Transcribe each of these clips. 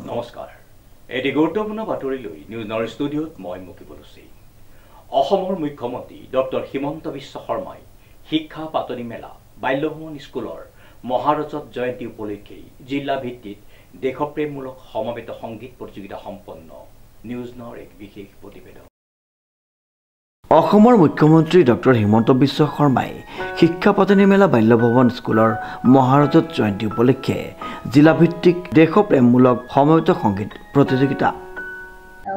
নমস্কাৰ এটি গুৰুত্বপূৰ্ণ বাতৰি লৈ নিউজ নৰ ষ্টুডিঅ'ত মই মুকিবুল হুছেইন। অসমৰ মুখ্যমন্ত্ৰী ডক্টৰ হিমন্ত বিশ্ব শৰ্মাই শিক্ষা পাতনি মেলা বাল্যভৱন স্কুলৰ মহাৰজত জয়ন্তী উপলক্ষে জিলা ভিত্তিত দেশপ্ৰেমমূলক সমবেত সংগীত প্ৰতিযোগিতা সম্পন্ন। নিউজ নৰ এক বিশেষ প্ৰতিবেদন। অসমৰ মুখ্যমন্ত্ৰী ডক্টৰ হিমন্ত বিশ্ব শৰ্মাই শিক্ষা পাতনি মেলা বাল্যভৱন স্কুলৰ মহাৰজত জয়ন্তী উপলক্ষে জিলাভিত্তিক দেশপ্ৰেমমূলক সমবেত সংগীত প্ৰতিযোগিতা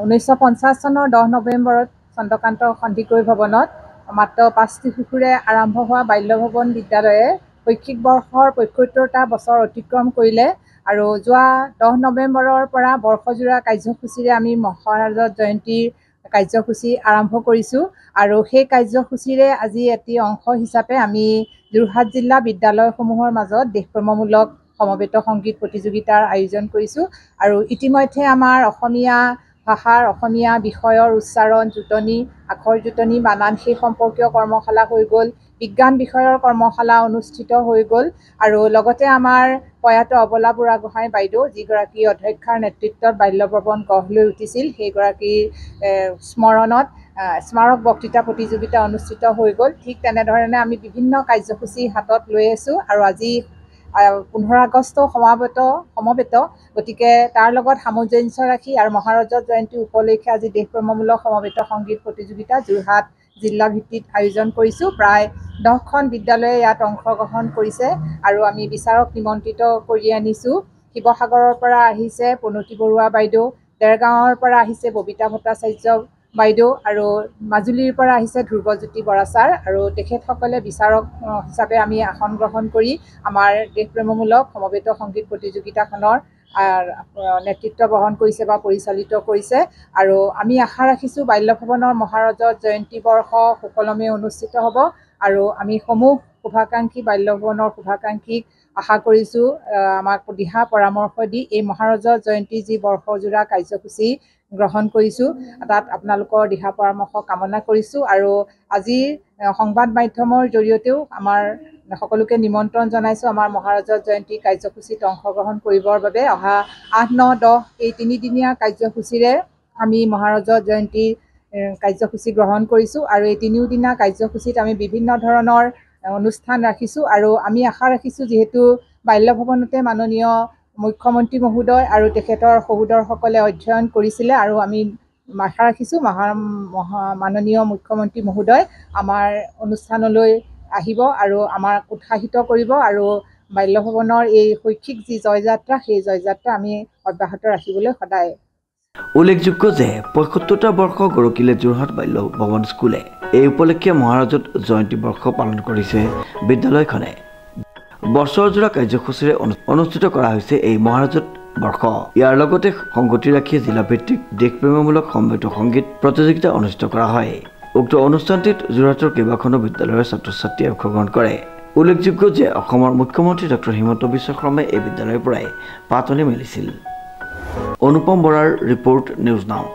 1950 চনৰ 10 নৱেম্বৰত চন্দ্ৰকান্ত সন্দিকৈ ভৱনত মাত্ৰ 5টি শিশুৰে আৰম্ভ হোৱা বাল্যভৱন বিদ্যালয়ে শৈক্ষিক বৰ্ষৰ 75টা বছৰ অতিক্ৰম কৰিলে আৰু যোৱা 10 নৱেম্বৰৰ পৰা বৰ্ষজোৰা কাৰ্যসূচীৰে আমি মহাৰজত জয়ন্তীৰ কাৰ্যসূচী আৰম্ভ কৰিছোঁ আৰু সেই কাৰ্যসূচীৰে আজি এটি অংশ হিচাপে আমি যোৰহাট জিলা বিদ্যালয়সমূহৰ মাজত দেশপ্ৰেমমূলক সমবেত সংগীত প্ৰতিযোগিতাৰ আয়োজন কৰিছোঁ আৰু ইতিমধ্যে আমাৰ অসমীয়া ভাষাৰ অসমীয়া বিষয়ৰ উচ্চাৰণ জুটনি আখৰ জুটনি বানান সেই সম্পৰ্কীয় কৰ্মশালা হৈ গ'ল, বিজ্ঞান বিষয়ৰ কৰ্মশালা অনুষ্ঠিত হৈ গ'ল আৰু লগতে আমাৰ প্ৰয়াত অবলা বুঢ়াগোহাঁই বাইদেউ যিগৰাকী অধ্যক্ষাৰ নেতৃত্বত বাল্যভৱন গঢ় লৈ উঠিছিল সেইগৰাকীৰ স্মৰণত স্মাৰক বক্তৃতা প্ৰতিযোগিতা অনুষ্ঠিত হৈ গ'ল। ঠিক তেনেধৰণে আমি বিভিন্ন কাৰ্যসূচী হাতত লৈ আছোঁ আৰু আজি 15 আগষ্ট সমবেত গতিকে তাৰ লগত সামঞ্জস্য ৰাখি আৰু মহাৰজত জয়ন্তী উপলক্ষে আজি দেশপ্ৰেমমূলক সমবেত সংগীত প্ৰতিযোগিতা যোৰহাট জিলা ভিত্তিত আয়োজন কৰিছোঁ। প্ৰায় 10খন বিদ্যালয়ে ইয়াত অংশগ্ৰহণ কৰিছে আৰু আমি বিচাৰক নিমন্ত্ৰিত কৰি আনিছোঁ। শিৱসাগৰৰ পৰা আহিছে প্ৰণতি বৰুৱা বাইদেউ, দেৰগাঁৱৰ পৰা আহিছে ববিতা ভট্টাচাৰ্য বাইদেউ আৰু মাজুলীৰ পৰা আহিছে ধ্ৰুৱজ্যোতি বৰা ছাৰ আৰু তেখেতসকলে বিচাৰক হিচাপে আমি আসন গ্ৰহণ কৰি আমাৰ দেশপ্ৰেমমূলক সমবেত সংগীত প্ৰতিযোগিতাখনৰ নেতৃত্ব বহন কৰিছে বা পৰিচালিত কৰিছে আৰু আমি আশা ৰাখিছোঁ বাল্যভৱনৰ মহাৰজত জয়ন্তী বৰ্ষ সুকলমে অনুষ্ঠিত হ'ব আৰু আমি সমূহ শুভাকাংক্ষী বাল্যভৱনৰ শুভাকাংক্ষীক আশা কৰিছোঁ আমাক দিহা পৰামৰ্শ দি এই মহাৰজত জয়ন্তী যি বৰ্ষজোৰা কাৰ্যসূচী গ্ৰহণ কৰিছোঁ তাত আপোনালোকৰ দিহা পৰামৰ্শ কামনা কৰিছোঁ আৰু আজিৰ সংবাদ মাধ্যমৰ জৰিয়তেও আমাৰ সকলোকে নিমন্ত্ৰণ জনাইছোঁ আমাৰ মহাৰজত জয়ন্তী কাৰ্যসূচীত অংশগ্ৰহণ কৰিবৰ বাবে। অহা 8, 9, 10 এই 3 দিনীয়া কাৰ্যসূচীৰে আমি মহাৰজত জয়ন্তী কাৰ্যসূচী গ্ৰহণ কৰিছোঁ আৰু এই 3 দিনীয়া কাৰ্যসূচীত আমি বিভিন্ন ধৰণৰ অনুষ্ঠান ৰাখিছোঁ আৰু আমি আশা ৰাখিছোঁ যিহেতু বাল্যভৱনতে মাননীয় মুখ্যমন্ত্ৰী মহোদয় আৰু তেখেতৰ সহোদৰসকলে অধ্যয়ন কৰিছিলে আৰু আমি আশা ৰাখিছোঁ মাননীয় মুখ্যমন্ত্ৰী মহোদয় আমাৰ অনুষ্ঠানলৈ আহিব আৰু আমাক উৎসাহিত কৰিব আৰু বাল্যভৱনৰ এই শৈক্ষিক যি জয়যাত্ৰা সেই জয়যাত্ৰা আমি অব্যাহত ৰাখিবলৈ সদায়। উল্লেখযোগ্য যে 75টা বৰ্ষ গৰকিলে যোৰহাট বাল্যভৱন স্কুলে এই উপলক্ষে মহাৰজত জয়ন্তী বৰ্ষ পালন কৰিছে। বিদ্যালয়খনে বছৰজোৰা কাৰ্যসূচীৰে অনুষ্ঠিত কৰা হৈছে এই মহাৰজত বৰ্ষ। ইয়াৰ লগতে সংগতি ৰাখি জিলাভিত্তিক দেশপ্ৰেমমূলক সমবেত সংগীত প্ৰতিযোগিতা অনুষ্ঠিত কৰা হয়। উক্ত অনুষ্ঠানটিত যোৰহাটৰ কেইবাখনো বিদ্যালয়ৰ ছাত্ৰ ছাত্ৰীয়ে অংশগ্ৰহণ কৰে। উল্লেখযোগ্য যে অসমৰ মুখ্যমন্ত্ৰী ডক্টৰ হিমন্ত বিশ্ব শৰ্মাই এই বিদ্যালয়ৰ পৰাই পাতনি মেলিছিল। অনুপম বৰাৰ ৰিপৰ্ট, নিউজ নাও।